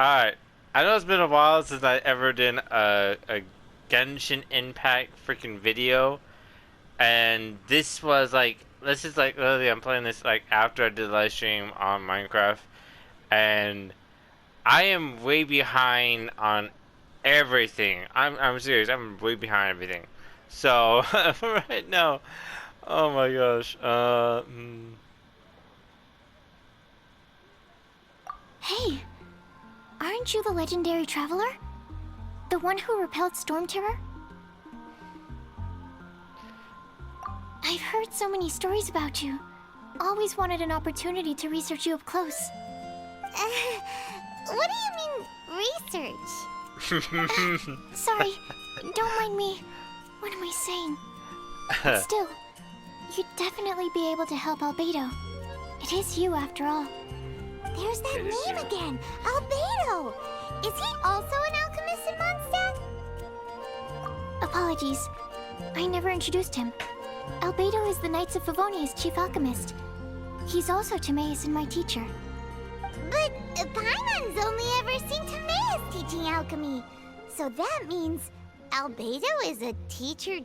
Alright. I know it's been a while since I ever did a Genshin Impact freaking video. And this is like literally I'm playing this like after I did a live stream on Minecraft. And I am way behind on everything. I'm serious, I'm way behind everything. So right now, oh my gosh. Hey, aren't you the legendary traveler? The one who repelled Storm Terror? I've heard so many stories about you. Always wanted an opportunity to research you up close. What do you mean, research? Sorry, don't mind me. What am I saying? But still, you'd definitely be able to help Albedo. It is you, after all. There's that name again, Albedo. Is he also an alchemist in Mondstadt? Apologies, I never introduced him. Albedo is the Knights of Favonia's chief alchemist. He's also Timaeus and my teacher. But Paimon's only ever seen Timaeus teaching alchemy. So that means Albedo is a teacher?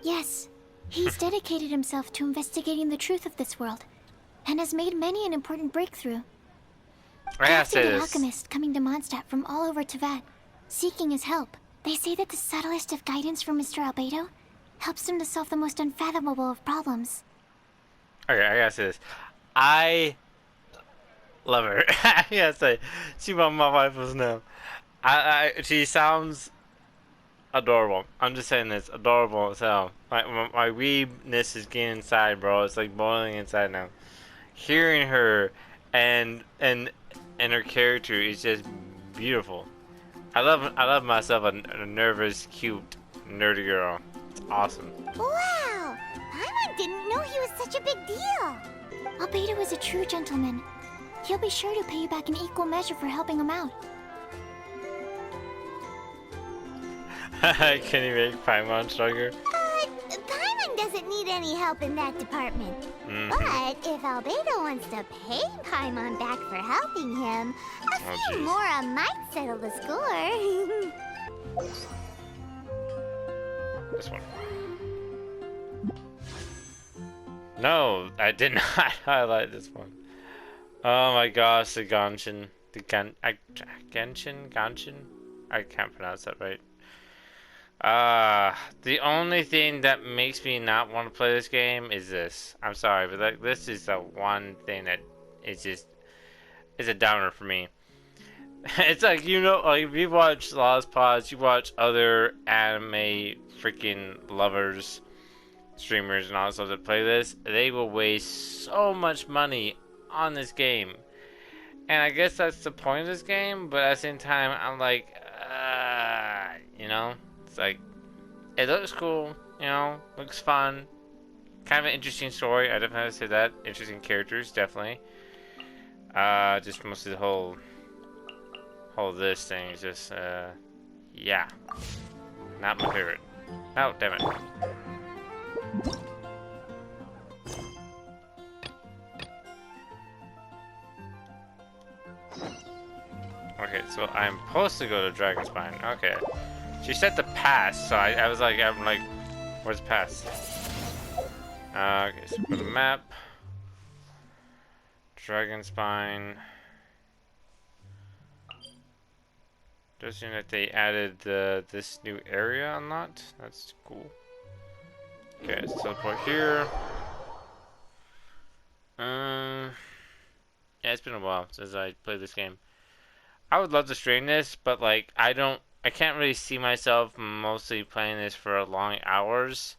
Yes, he's dedicated himself to investigating the truth of this world, and has made many an important breakthrough. I often get alchemists coming to Mondstadt from all over Teyvat, seeking his help. They say that the subtlest of guidance from Mr. Albedo helps them to solve the most unfathomable of problems. Okay, I gotta say this. I love her. I gotta say, she my wife was now. She sounds adorable. I'm just saying this, adorable as hell. My weebness is getting inside, bro. It's like boiling inside now. Hearing her and her character is just beautiful. I love myself a nervous, cute, nerdy girl. It's awesome. Wow! Paimon didn't know he was such a big deal. Albedo is a true gentleman. He'll be sure to pay you back in equal measure for helping him out. Can you make Paimon stronger? Paimon doesn't need any help in that department. But if Albedo wants to pay Paimon back for helping him, a few more might settle the score. This one. No, I did not highlight this one. Oh my gosh, the Genshin. Genshin? I can't pronounce that right. The only thing that makes me not want to play this game is this. I'm sorry, but like, this is the one thing that is just, is a downer for me. It's like, you know, like if you watch Lost Pods, you watch other anime freaking lovers, streamers and all that stuff that play this, they will waste so much money on this game. And I guess that's the point of this game, but at the same time, I'm like, you know? It's like, it looks cool, you know, looks fun. Kind of an interesting story, I definitely have to say that. Interesting characters, definitely. Just mostly the whole this thing is just, yeah. Not my favorite. Oh, damn it. Okay, so I'm supposed to go to Dragon Spine. Okay. She said the pass, so I'm like, where's the pass? Okay, so for the map. Dragon Spine. Does seem that they added this new area unlocked. That's cool. Okay, let's teleport here. Yeah, it's been a while since I played this game. I would love to stream this, but like I can't really see myself mostly playing this for long hours.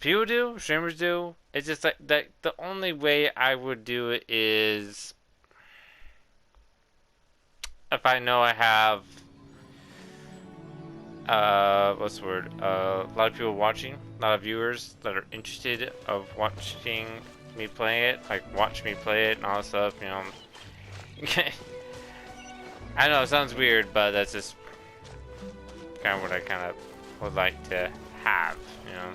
People do, streamers do. It's just like that. The only way I would do it is if I know I have what's the word? A lot of people watching, a lot of viewers that are interested of watching me play it, like watch me play it and all that stuff. You know. I know it sounds weird, but that's just kind of what I kind of would like to have, you know,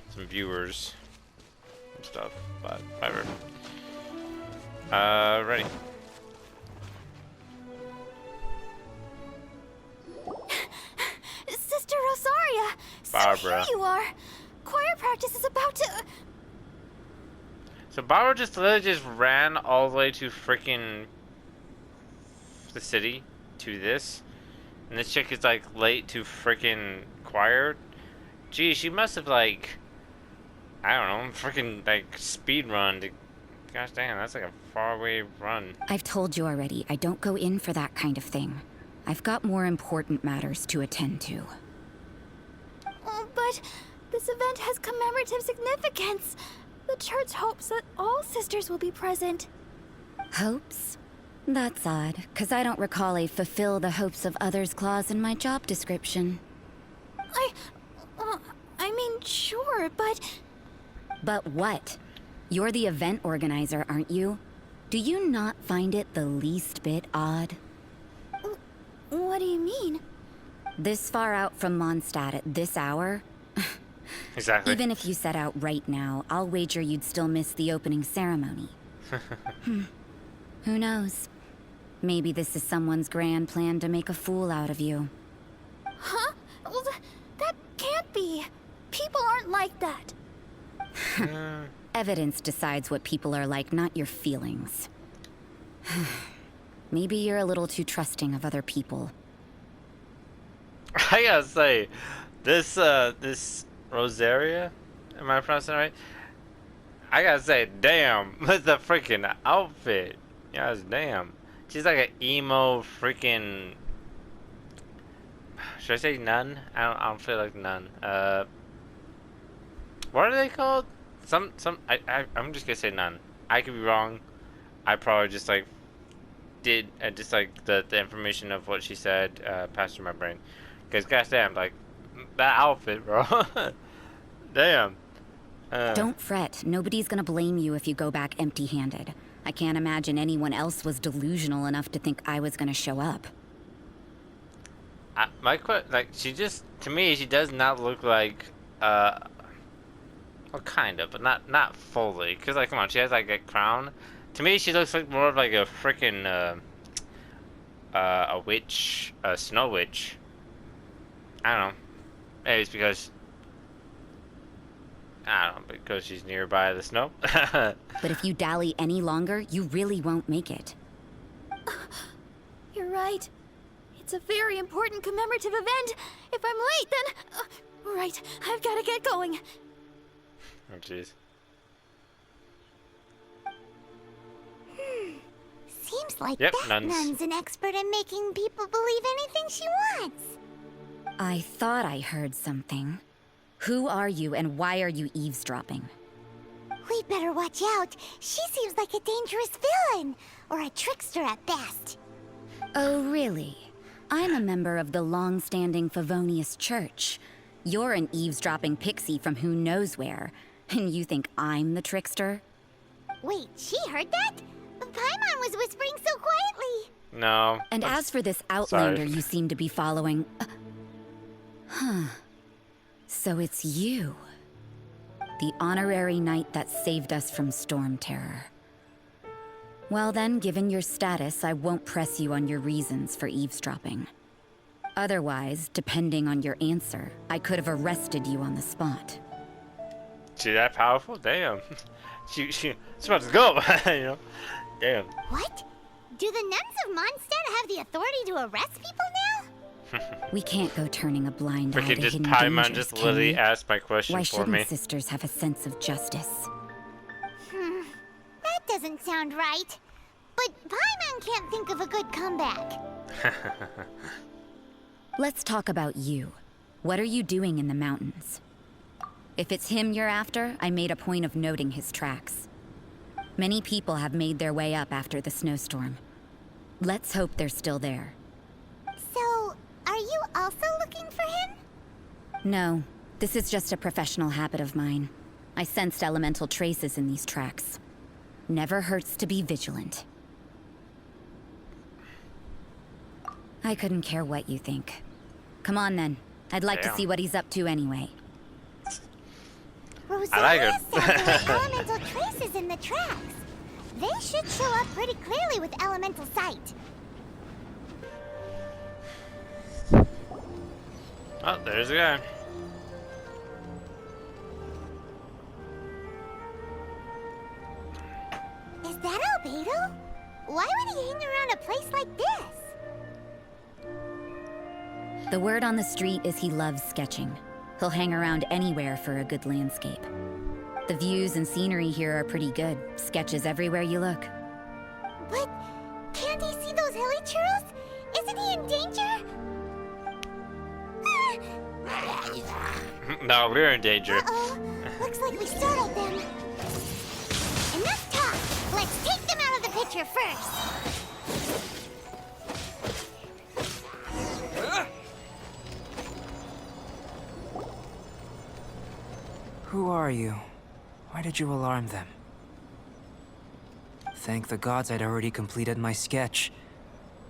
some viewers and stuff, but whatever. Ready. Sister Rosaria! Barbara. So here you are! Choir practice is about to... So Barbara just literally just ran all the way to freaking the city to this, and this chick is like late to freaking choir. Gee, she must have like, I don't know, freaking like speed run to. Gosh damn, that's like a far away run. I've told you already, I don't go in for that kind of thing. I've got more important matters to attend to. Oh, but this event has commemorative significance. The church hopes that all sisters will be present. Hopes? That's odd, because I don't recall a fulfill the hopes of others clause in my job description. I mean, sure, but... But what? You're the event organizer, aren't you? Do you not find it the least bit odd? What do you mean? This far out from Mondstadt at this hour? Exactly. Even if you set out right now, I'll wager you'd still miss the opening ceremony. Who knows? Maybe this is someone's grand plan to make a fool out of you. Huh? Well, that can't be. People aren't like that. Evidence decides what people are like, not your feelings. Maybe you're a little too trusting of other people. I gotta say, this Rosaria, am I pronouncing it right? I gotta say, damn, with the freaking outfit. Yes, damn. She's like an emo freaking. Should I say nun? I don't feel like nun. What are they called? I'm just gonna say nun. I could be wrong. I probably just like did just like the information of what she said passed through my brain. Cause goddamn, like that outfit, bro. Damn. Don't fret. Nobody's gonna blame you if you go back empty-handed. I can't imagine anyone else was delusional enough to think I was gonna show up. She just, to me, she does not look like, well, kind of, but not fully. Cause like, come on, she has like a crown. To me, she looks like more of like a freaking, a witch, a snow witch. I don't know. Maybe it's because, I don't know, because she's nearby the snow. But if you dally any longer, you really won't make it. You're right. It's a very important commemorative event. If I'm late, then... right, I've got to get going. Oh, jeez. Seems like Yep, that nun's an expert in making people believe anything she wants. I thought I heard something. Who are you and why are you eavesdropping? We'd better watch out. She seems like a dangerous villain, or a trickster at best. Oh, really? I'm a member of the long-standing Favonius Church. You're an eavesdropping pixie from who knows where, and you think I'm the trickster? Wait, she heard that? Paimon was whispering so quietly. No. And as for this outlander Sorry. you seem to be following... huh. So it's you. The honorary knight that saved us from storm terror. Well then, given your status, I won't press you on your reasons for eavesdropping. Otherwise, depending on your answer, I could have arrested you on the spot. She that powerful? Damn. She's about to go, you know? Damn. What? Do the nuns of Mondstadt have the authority to arrest people now? We can't go turning a blind eye Freaking to just hidden Paimon dangers, just can literally we? asked my question Why for shouldn't me. sisters have a sense of justice? That doesn't sound right. But Paimon can't think of a good comeback. Let's talk about you. What are you doing in the mountains? If it's him you're after, I made a point of noting his tracks. Many people have made their way up after the snowstorm. Let's hope they're still there. So, are you also looking for him? No, this is just a professional habit of mine. I sensed elemental traces in these tracks. Never hurts to be vigilant. I couldn't care what you think. Come on then. I'd like to see what he's up to anyway. Rosaria I like said there her. were elemental traces in the tracks. They should show up pretty clearly with elemental sight. Oh, there's a guy. Is that Albedo? Why would he hang around a place like this? The word on the street is he loves sketching. He'll hang around anywhere for a good landscape. The views and scenery here are pretty good. Sketches everywhere you look. But can't he see those hilly churls? Isn't he in danger? No, we're in danger. Uh-oh. Looks like we startled them. Enough talk. Let's take them out of the picture first. Who are you? Why did you alarm them? Thank the gods I'd already completed my sketch.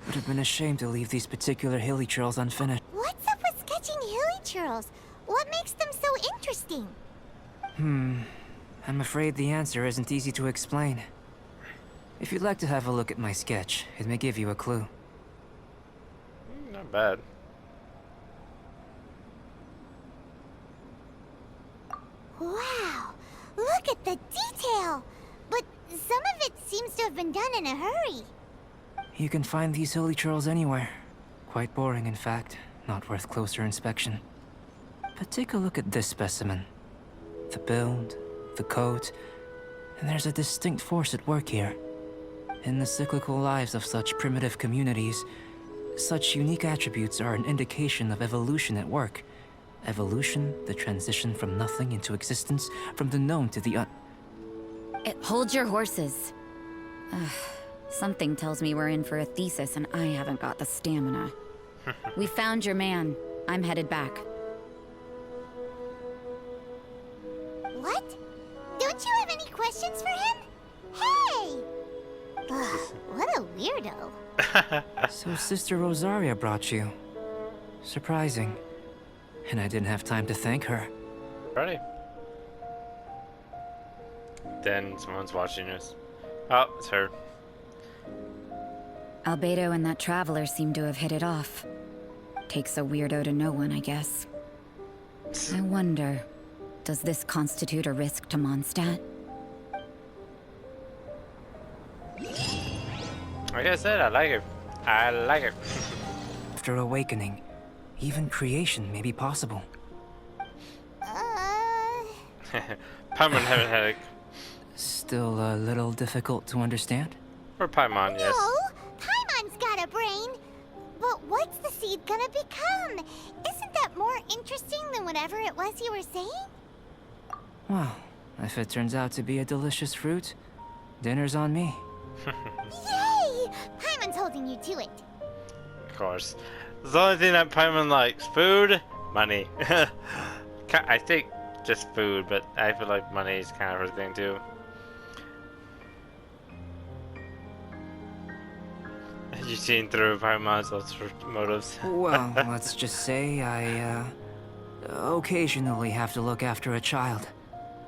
Would have been a shame to leave these particular hilly churls unfinished. What's up with sketching hilly churls? What makes them so interesting? I'm afraid the answer isn't easy to explain. If you'd like to have a look at my sketch, it may give you a clue. Not bad. Wow, look at the detail! But some of it seems to have been done in a hurry. You can find these hilly churls anywhere. Quite boring, in fact. Not worth closer inspection. But take a look at this specimen. The build, the coat, and there's a distinct force at work here. In the cyclical lives of such primitive communities, such unique attributes are an indication of evolution at work. Evolution, the transition from nothing into existence, from the known to the Hold your horses. Something tells me we're in for a thesis and I haven't got the stamina. We found your man. I'm headed back. What? Don't you have any questions for him? Hey! Ugh, what a weirdo. So Sister Rosaria brought you. Surprising. And I didn't have time to thank her. Ready? Then someone's watching us. Oh, it's her. Albedo and that traveler seem to have hit it off. Takes a weirdo to know one, I guess. I wonder, does this constitute a risk to Mondstadt? Like I said, I like it. I like it. After awakening, even creation may be possible. Paimon have a headache. Still a little difficult to understand? Or Paimon, yes. No, Paimon's got a brain. But what's the seed gonna become? Isn't that more interesting than whatever it was you were saying? Well, if it turns out to be a delicious fruit, dinner's on me. Yay! Paimon's holding you to it. Of course. The only thing that Paimon likes, food, money. I think just food, but I feel like money is kind of her thing too. You've seen through Paimon's motives. Well, let's just say I, occasionally have to look after a child.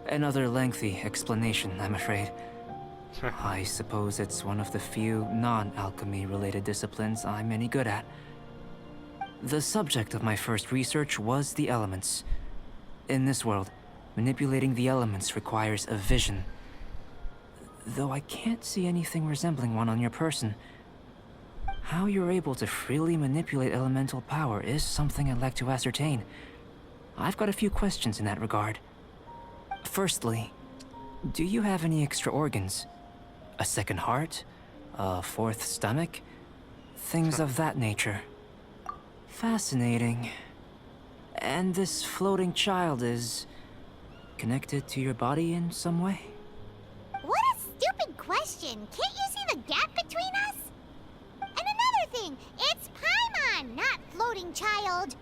Another lengthy explanation, I'm afraid. I suppose it's one of the few non-alchemy related disciplines I'm any good at. The subject of my first research was the elements. In this world, manipulating the elements requires a vision. Though I can't see anything resembling one on your person, how you're able to freely manipulate elemental power is something I'd like to ascertain. I've got a few questions in that regard. Firstly, do you have any extra organs? A second heart? A fourth stomach? Things of that nature. Fascinating. And this floating child is connected to your body in some way? What a stupid question. Can't you see the gap between us? And another thing, it's Paimon, not floating child.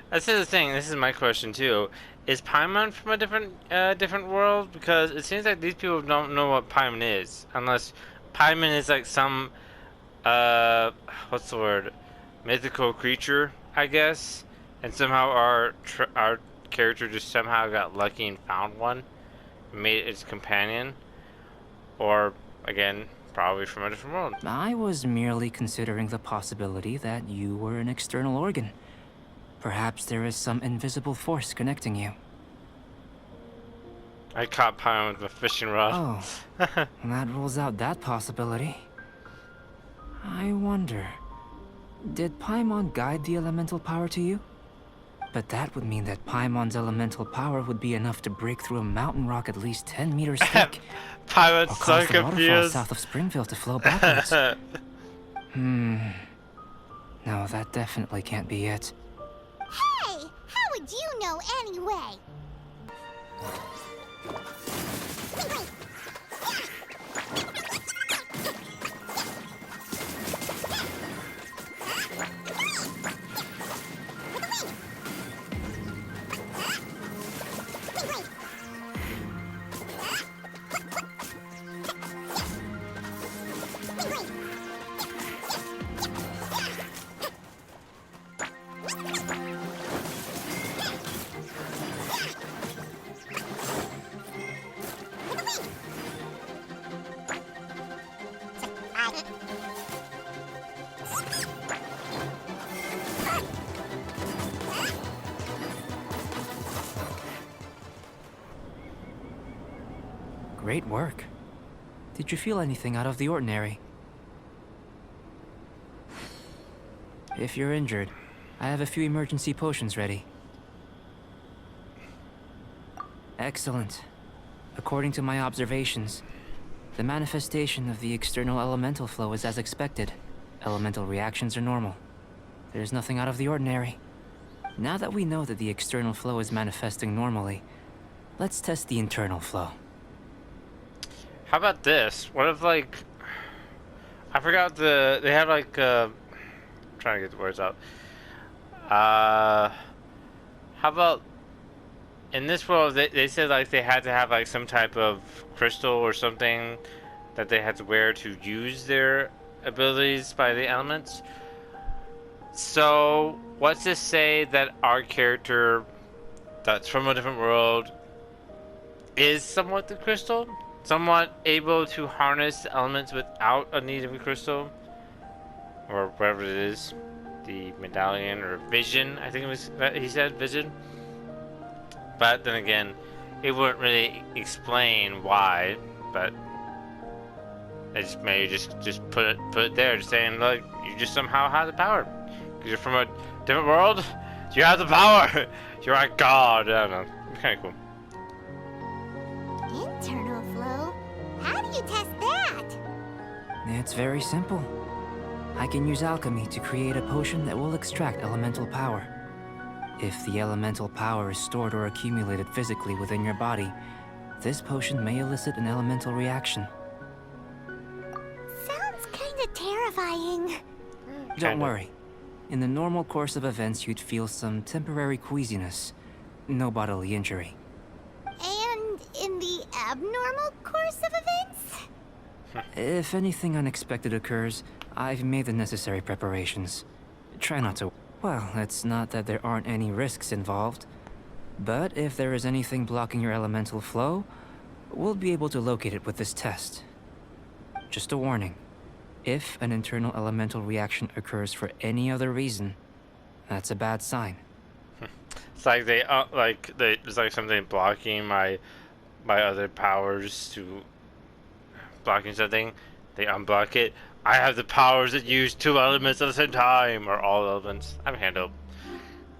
That's the thing. This is my question too. Is Paimon from a different world? Because it seems like these people don't know what Paimon is, unless Paimon is like some what's the word? Mythical creature, I guess. And somehow our character just somehow got lucky and found one, made it its companion, or again, probably from a different world. I was merely considering the possibility that you were an external organ. Perhaps there is some invisible force connecting you. I caught Paimon with a fishing rod. Oh, that rules out that possibility. I wonder, did Paimon guide the elemental power to you? But that would mean that Paimon's elemental power would be enough to break through a mountain rock at least 10 meters thick. Paimon's or so cause the waterfall confused. south of Springfield to flow backwards. No, that definitely can't be it. Hey, how would you know anyway? Great work. Did you feel anything out of the ordinary? If you're injured, I have a few emergency potions ready. Excellent. According to my observations, the manifestation of the external elemental flow is as expected. Elemental reactions are normal. There's nothing out of the ordinary. Now that we know that the external flow is manifesting normally, let's test the internal flow. How about this? What if, like, I forgot they have like I'm trying to get the words out. How about in this world they said like they had to have like some type of crystal or something that they had to wear to use their abilities by the elements. So let's just say that our character that's from a different world is somewhat the crystal, somewhat able to harness the elements without a need of a crystal, or whatever it is, the medallion or vision. I think it was he said vision. But then again, it wouldn't really explain why. But they just maybe just put it there, just saying, look, you just somehow have the power because you're from a different world. You have the power. You're a god. I don't know. It's kind of cool. Internal flow? How do you test that? It's very simple. I can use alchemy to create a potion that will extract elemental power. If the elemental power is stored or accumulated physically within your body, this potion may elicit an elemental reaction. Sounds kinda terrifying. Don't worry. In the normal course of events, you'd feel some temporary queasiness. No bodily injury. And in the abnormal course of events? If anything unexpected occurs, I've made the necessary preparations. Try not to... Well, it's not that there aren't any risks involved. But if there is anything blocking your elemental flow, we'll be able to locate it with this test. Just a warning. If an internal elemental reaction occurs for any other reason, that's a bad sign. It's like there's like something blocking my other powers to blocking something. They unblock it. I have the powers that use two elements at the same time, or all elements. I'm handled.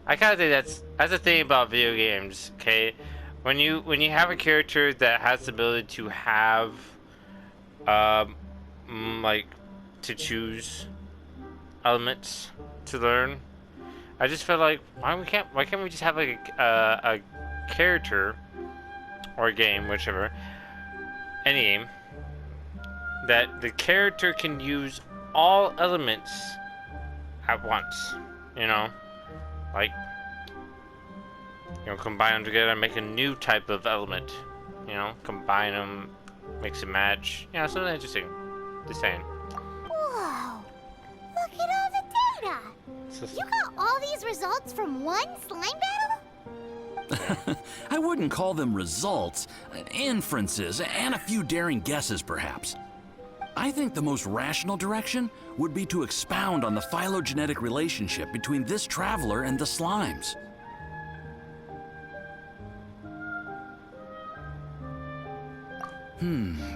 I kind of think that's the thing about video games. Okay, when you have a character that has the ability to have, like, to choose elements to learn, I just feel like why can't we just have like a character or a game, whichever, any game, that the character can use all elements at once, you know, like, you know, combine them together and make a new type of element, you know, combine them, mix and match, you know, something interesting. Just saying. Whoa! Look at all the data! You got all these results from one slime battle? I wouldn't call them results, inferences, and a few daring guesses, perhaps. I think the most rational direction would be to expound on the phylogenetic relationship between this traveler and the slimes.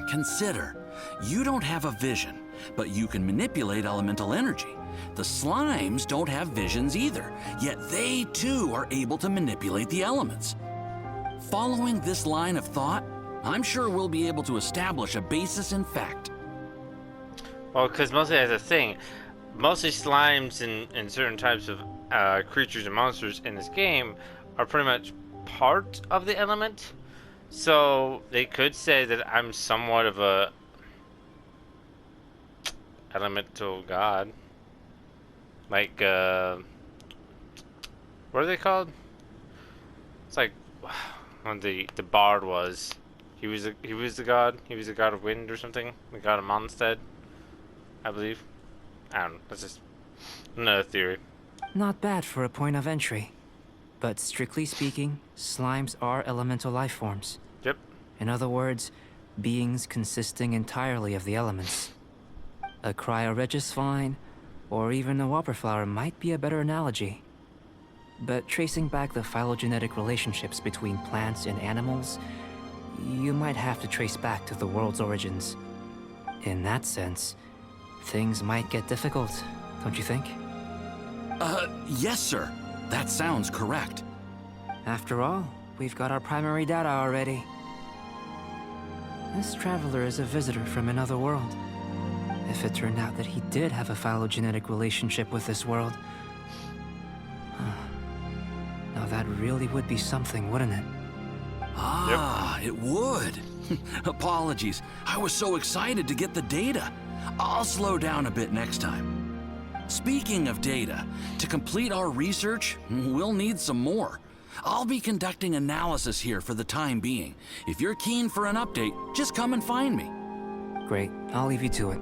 Consider. You don't have a vision, but you can manipulate elemental energy. The slimes don't have visions either, yet they too are able to manipulate the elements. Following this line of thought, I'm sure we'll be able to establish a basis in fact. Well, because mostly as a thing, mostly slimes and certain types of creatures and monsters in this game are pretty much part of the element. So they could say that I'm somewhat of a elemental god. Like, what are they called? It's like when the bard was. He was the god. He was the god of wind or something. The god of Mondstadt, I believe. I don't know. That's just another theory. Not bad for a point of entry. But strictly speaking, slimes are elemental life forms. Yep. In other words, beings consisting entirely of the elements. A cryoregis vine, or even a whopperflower might be a better analogy. But tracing back the phylogenetic relationships between plants and animals, you might have to trace back to the world's origins. In that sense, things might get difficult, don't you think? Yes, sir. That sounds correct. After all, we've got our primary data already. This traveler is a visitor from another world. If it turned out that he did have a phylogenetic relationship with this world, now that really would be something, wouldn't it? Ah, yep. It would. Apologies. I was so excited to get the data. I'll slow down a bit next time. Speaking of data, to complete our research, we'll need some more. I'll be conducting analysis here for the time being. If you're keen for an update, just come and find me. Great. I'll leave you to it.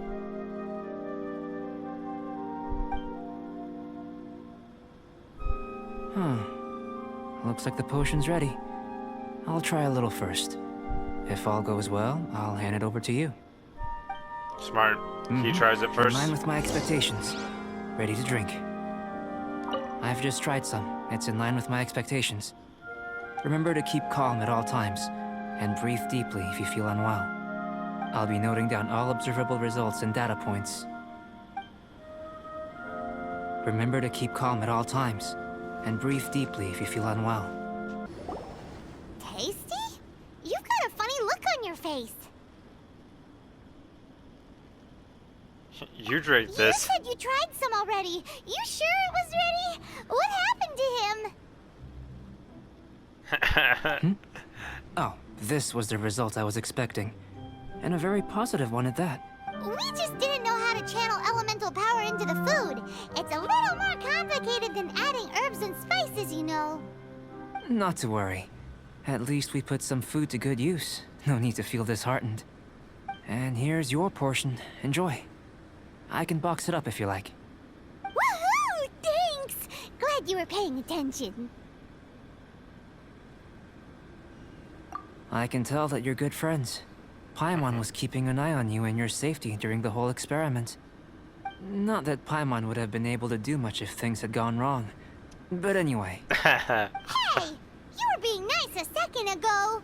Looks like the potion's ready. I'll try a little first. If all goes well, I'll hand it over to you. Smart. He tries it first. In line with my expectations. Ready to drink. I've just tried some. It's in line with my expectations. Remember to keep calm at all times, and breathe deeply if you feel unwell. I'll be noting down all observable results and data points. Remember to keep calm at all times, and breathe deeply if you feel unwell. Tasty? You've got a funny look on your face. You drink this. You said you tried some already. You sure it was ready? What happened to him? Oh, this was the result I was expecting. And a very positive one at that. We just didn't know how to channel elemental power into the food. It's a little more complicated than adding herbs and spices, you know. Not to worry. At least we put some food to good use. No need to feel disheartened. And here's your portion. Enjoy. I can box it up if you like. Woohoo! Thanks! Glad you were paying attention. I can tell that you're good friends. Paimon was keeping an eye on you and your safety during the whole experiment. Not that Paimon would have been able to do much if things had gone wrong. But anyway. Hey! You were being nice a second ago.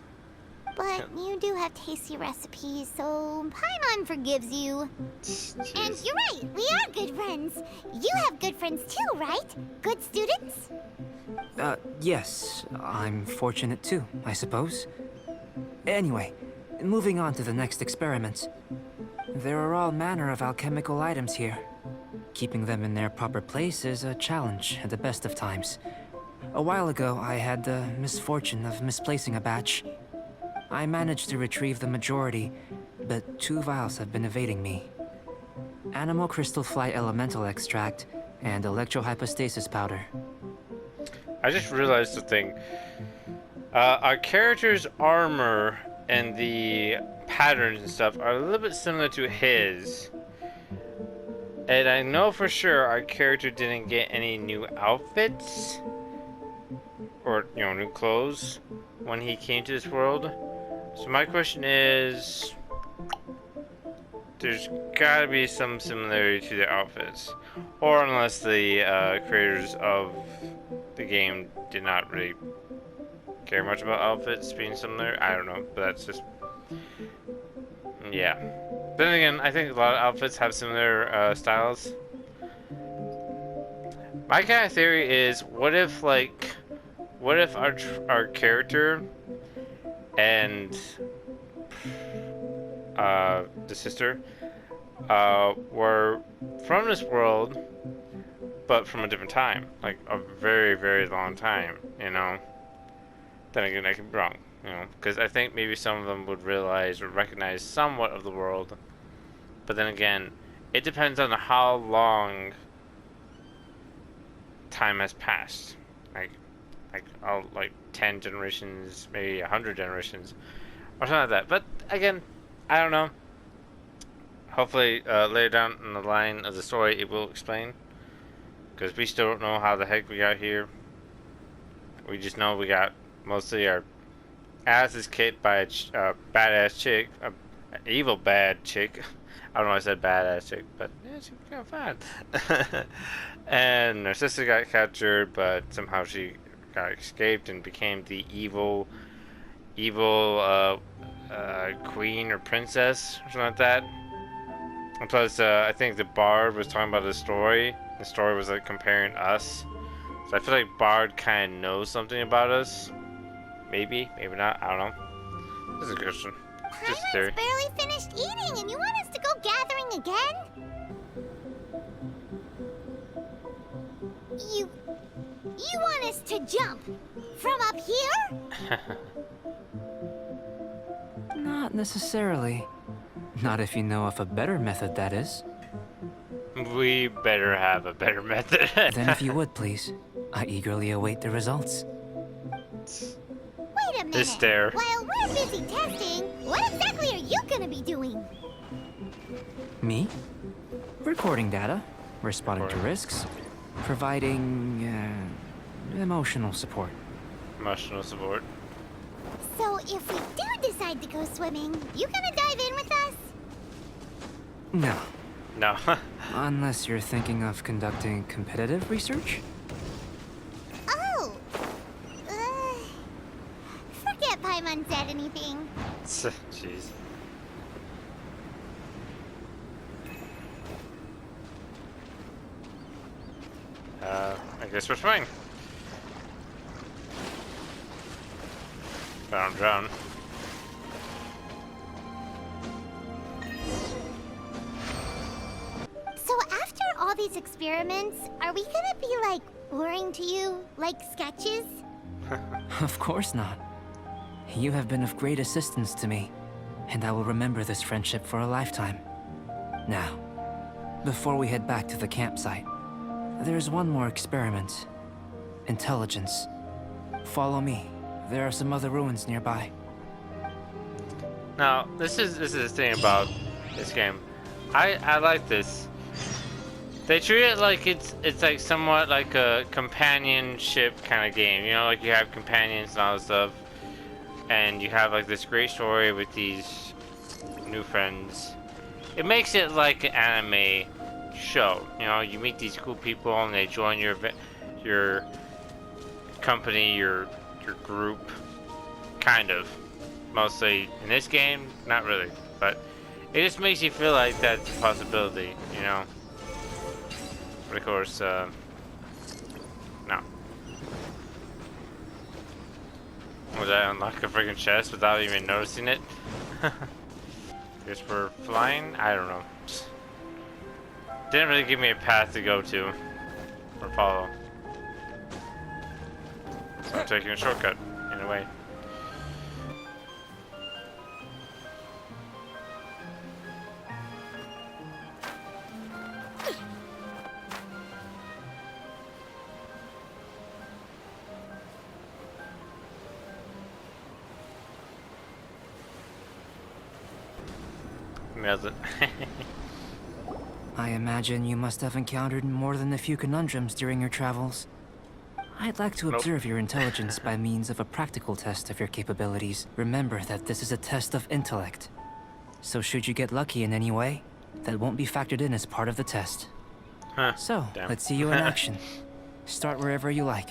But you do have tasty recipes, so Paimon forgives you. Jeez. And you're right, we are good friends. You have good friends too, right? Good students? Yes. I'm fortunate too, I suppose. Anyway, moving on to the next experiment. There are all manner of alchemical items here. Keeping them in their proper place is a challenge at the best of times. A while ago, I had the misfortune of misplacing a batch. I managed to retrieve the majority, but 2 vials have been evading me. Animal crystal fly elemental extract and electrohypostasis powder. I just realized the thing. Our character's armor and the patterns and stuff are a little bit similar to his. And I know for sure our character didn't get any new outfits or, new clothes when he came to this world. So my question is, there's gotta be some similarity to the outfits, or unless the creators of the game did not really care much about outfits being similar. I don't know, but that's just, yeah. Then again, I think a lot of outfits have similar styles. My kind of theory is, what if our character and the sister were from this world, but from a different time, like a very, very long time, you know? Then again, I could be wrong, you know, because I think maybe some of them would realize or recognize somewhat of the world, but then again, it depends on how long time has passed, like 10 generations, maybe 100 generations, or something like that. But again, I don't know. Hopefully, later down in the line of the story, it will explain, because we still don't know how the heck we got here. We just know we got mostly our asses kicked by a badass chick, an evil bad chick. I don't know why I said badass chick, but yeah, she's kind of fine. And her sister got captured, but somehow she got escaped and became the evil queen or princess or something like that. And plus, I think the Bard was talking about the story. The story was like comparing us. So I feel like Bard kind of knows something about us. Maybe, maybe not. I don't know. This is a good one. Just a theory. Barely finished eating, and you want us to go gathering again? You want us to jump from up here? Not necessarily. Not if you know of a better method, that is. We better have a better method. Then if you would, please. I eagerly await the results. Wait a minute. This stare. While we're busy testing, what exactly are you gonna be doing? Me? Recording data, responding to risks, providing emotional support. Emotional support. So if we do decide to go swimming, you gonna dive in with us? No. No. Unless you're thinking of conducting competitive research? Oh! Forget Paimon said anything. Jeez. I guess we're swimming. Drown. So after all these experiments, are we gonna be, like, boring to you? Like sketches? Of course not. You have been of great assistance to me, and I will remember this friendship for a lifetime. Now, before we head back to the campsite, there's one more experiment. Intelligence. Follow me. There are some other ruins nearby. Now, this is the thing about this game. I like this. They treat it like it's like somewhat like a companionship kind of game. You know, like you have companions and all this stuff, and you have like this great story with these new friends. It makes it like an anime show. You know, you meet these cool people and they join your company, your group, kind of. Mostly in this game, not really, but it just makes you feel like that's a possibility, you know. But of course, no. Would I unlock a freaking chest without even noticing it? Guess we're flying? I don't know. Didn't really give me a path to go to or follow. So I'm taking a shortcut, in a way. Nailed it. I imagine you must have encountered more than a few conundrums during your travels. I'd like to observe your intelligence by means of a practical test of your capabilities. Remember that this is a test of intellect. So should you get lucky in any way, that won't be factored in as part of the test. Huh. So, Damn. let's see you in action. Start wherever you like.